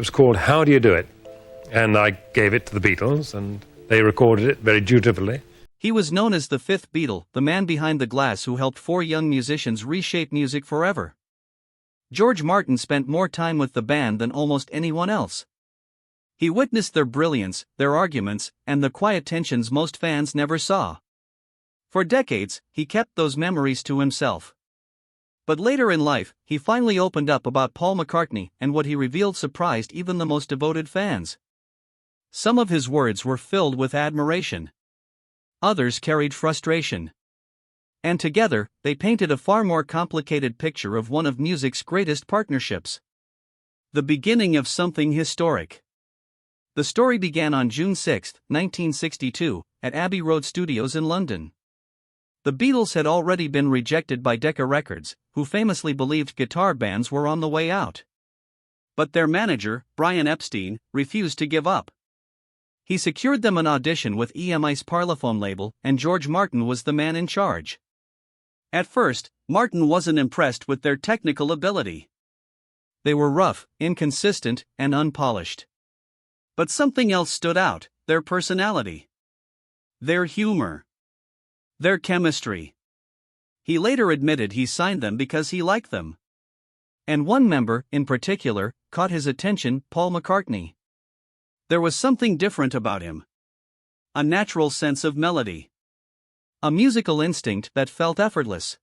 was called How Do You Do It? And I gave it to the Beatles, and they recorded it very dutifully. He was known as the fifth Beatle, the man behind the glass who helped four young musicians reshape music forever. George Martin spent more time with the band than almost anyone else. He witnessed their brilliance, their arguments, and the quiet tensions most fans never saw. For decades, he kept those memories to himself. But later in life, he finally opened up about Paul McCartney, and what he revealed surprised even the most devoted fans. Some of his words were filled with admiration. Others carried frustration. And together, they painted a far more complicated picture of one of music's greatest partnerships. The beginning of something historic. The story began on June 6, 1962, at Abbey Road Studios in London. The Beatles had already been rejected by Decca Records, who famously believed guitar bands were on the way out. But their manager, Brian Epstein, refused to give up. He secured them an audition with EMI's Parlophone label, and George Martin was the man in charge. At first, Martin wasn't impressed with their technical ability. They were rough, inconsistent, and unpolished. But something else stood out: their personality. Their humor. Their chemistry. He later admitted he signed them because he liked them. And one member, in particular, caught his attention: Paul McCartney. There was something different about him. A natural sense of melody. A musical instinct that felt effortless.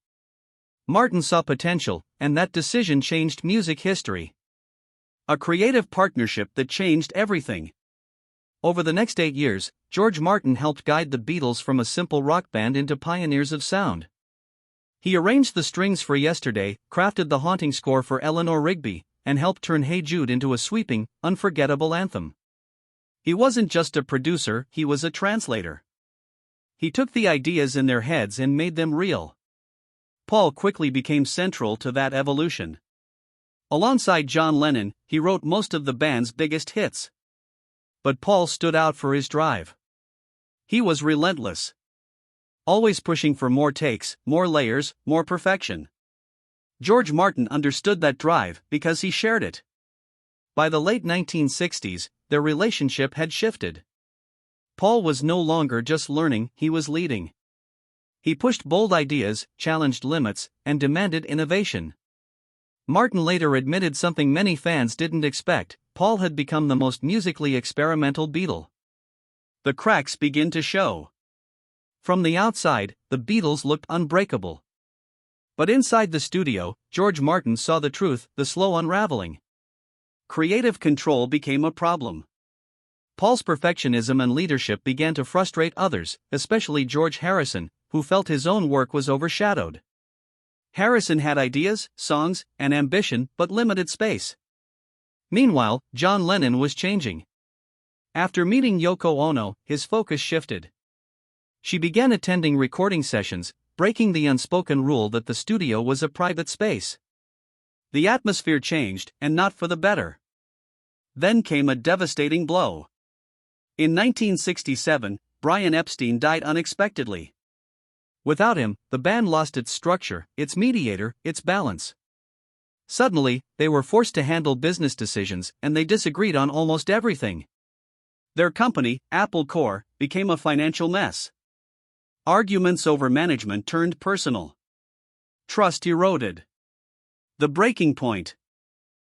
Martin saw potential, and that decision changed music history. A creative partnership that changed everything. Over the next 8 years, George Martin helped guide the Beatles from a simple rock band into pioneers of sound. He arranged the strings for Yesterday, crafted the haunting score for Eleanor Rigby, and helped turn Hey Jude into a sweeping, unforgettable anthem. He wasn't just a producer, he was a translator. He took the ideas in their heads and made them real. Paul quickly became central to that evolution. Alongside John Lennon, he wrote most of the band's biggest hits. But Paul stood out for his drive. He was relentless. Always pushing for more takes, more layers, more perfection. George Martin understood that drive because he shared it. By the late 1960s, their relationship had shifted. Paul was no longer just learning, he was leading. He pushed bold ideas, challenged limits, and demanded innovation. Martin later admitted something many fans didn't expect: Paul had become the most musically experimental Beatle. The cracks begin to show. From the outside, the Beatles looked unbreakable. But inside the studio, George Martin saw the truth: the slow unraveling. Creative control became a problem. Paul's perfectionism and leadership began to frustrate others, especially George Harrison, who felt his own work was overshadowed. Harrison had ideas, songs, and ambition, but limited space. Meanwhile, John Lennon was changing. After meeting Yoko Ono, his focus shifted. She began attending recording sessions, breaking the unspoken rule that the studio was a private space. The atmosphere changed, and not for the better. Then came a devastating blow. In 1967, Brian Epstein died unexpectedly. Without him, the band lost its structure, its mediator, its balance. Suddenly, they were forced to handle business decisions, and they disagreed on almost everything. Their company, Apple Corps, became a financial mess. Arguments over management turned personal. Trust eroded. The breaking point.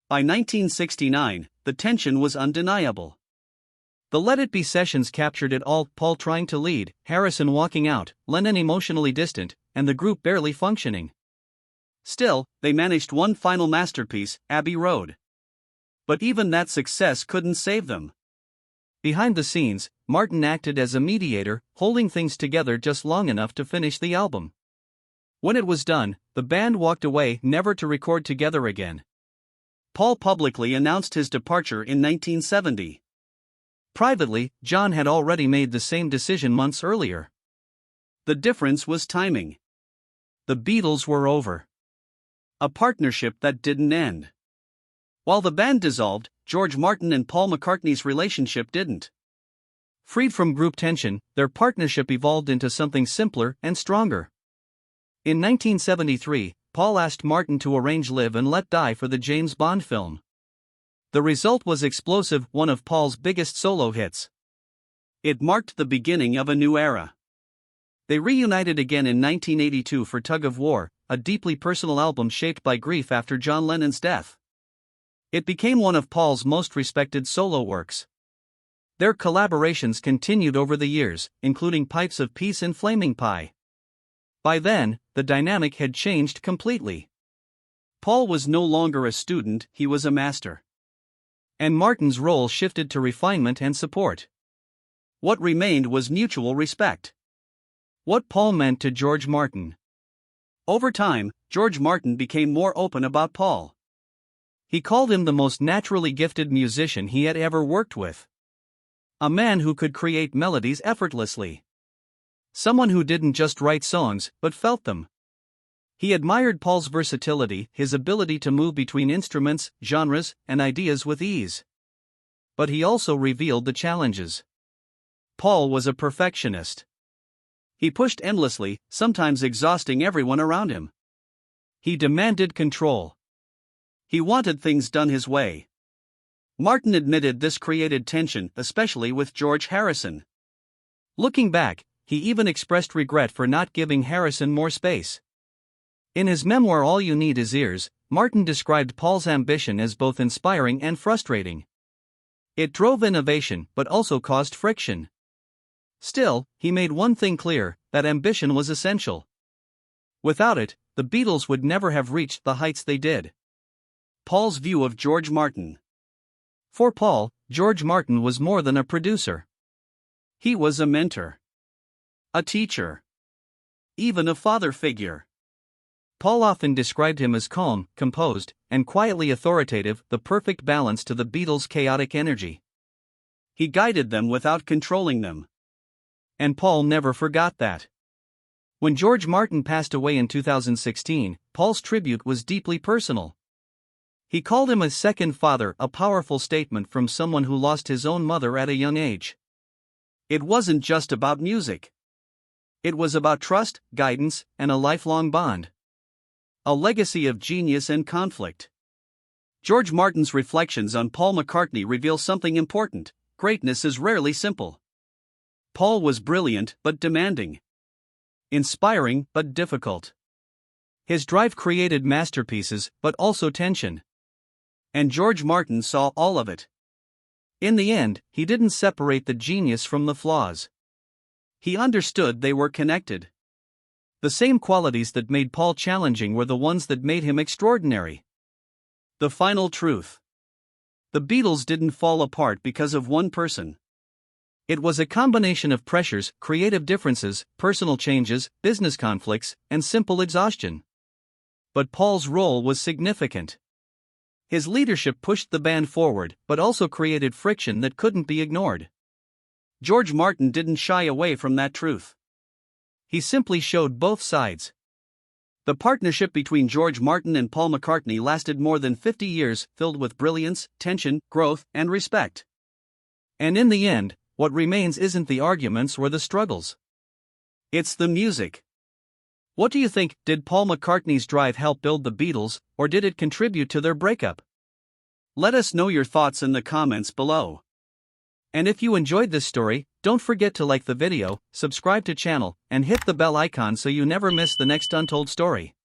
By 1969, the tension was undeniable. The Let It Be sessions captured it all: Paul trying to lead, Harrison walking out, Lennon emotionally distant, and the group barely functioning. Still, they managed one final masterpiece, Abbey Road. But even that success couldn't save them. Behind the scenes, Martin acted as a mediator, holding things together just long enough to finish the album. When it was done, the band walked away, never to record together again. Paul publicly announced his departure in 1970. Privately, John had already made the same decision months earlier. The difference was timing. The Beatles were over. A partnership that didn't end. While the band dissolved, George Martin and Paul McCartney's relationship didn't. Freed from group tension, their partnership evolved into something simpler and stronger. In 1973, Paul asked Martin to arrange Live and Let Die for the James Bond film. The result was Explosive, one of Paul's biggest solo hits. It marked the beginning of a new era. They reunited again in 1982 for Tug of War, a deeply personal album shaped by grief after John Lennon's death. It became one of Paul's most respected solo works. Their collaborations continued over the years, including Pipes of Peace and Flaming Pie. By then, the dynamic had changed completely. Paul was no longer a student, he was a master. And Martin's role shifted to refinement and support. What remained was mutual respect. What Paul meant to George Martin. Over time, George Martin became more open about Paul. He called him the most naturally gifted musician he had ever worked with. A man who could create melodies effortlessly. Someone who didn't just write songs, but felt them. He admired Paul's versatility, his ability to move between instruments, genres, and ideas with ease. But he also revealed the challenges. Paul was a perfectionist. He pushed endlessly, sometimes exhausting everyone around him. He demanded control. He wanted things done his way. Martin admitted this created tension, especially with George Harrison. Looking back, he even expressed regret for not giving Harrison more space. In his memoir All You Need Is Ears, Martin described Paul's ambition as both inspiring and frustrating. It drove innovation but also caused friction. Still, he made one thing clear, that ambition was essential. Without it, the Beatles would never have reached the heights they did. Paul's view of George Martin. For Paul, George Martin was more than a producer. He was a mentor. A teacher. Even a father figure. Paul often described him as calm, composed, and quietly authoritative, the perfect balance to the Beatles' chaotic energy. He guided them without controlling them. And Paul never forgot that. When George Martin passed away in 2016, Paul's tribute was deeply personal. He called him a second father, a powerful statement from someone who lost his own mother at a young age. It wasn't just about music. It was about trust, guidance, and a lifelong bond. A legacy of genius and conflict. George Martin's reflections on Paul McCartney reveal something important: greatness is rarely simple. Paul was brilliant but demanding. Inspiring but difficult. His drive created masterpieces but also tension. And George Martin saw all of it. In the end, he didn't separate the genius from the flaws. He understood they were connected. The same qualities that made Paul challenging were the ones that made him extraordinary. The final truth. The Beatles didn't fall apart because of one person. It was a combination of pressures, creative differences, personal changes, business conflicts, and simple exhaustion. But Paul's role was significant. His leadership pushed the band forward, but also created friction that couldn't be ignored. George Martin didn't shy away from that truth. He simply showed both sides. The partnership between George Martin and Paul McCartney lasted more than 50 years, filled with brilliance, tension, growth, and respect. And in the end, what remains isn't the arguments or the struggles. It's the music. What do you think? Did Paul McCartney's drive help build the Beatles, or did it contribute to their breakup? Let us know your thoughts in the comments below. And if you enjoyed this story, don't forget to like the video, subscribe to channel, and hit the bell icon so you never miss the next untold story.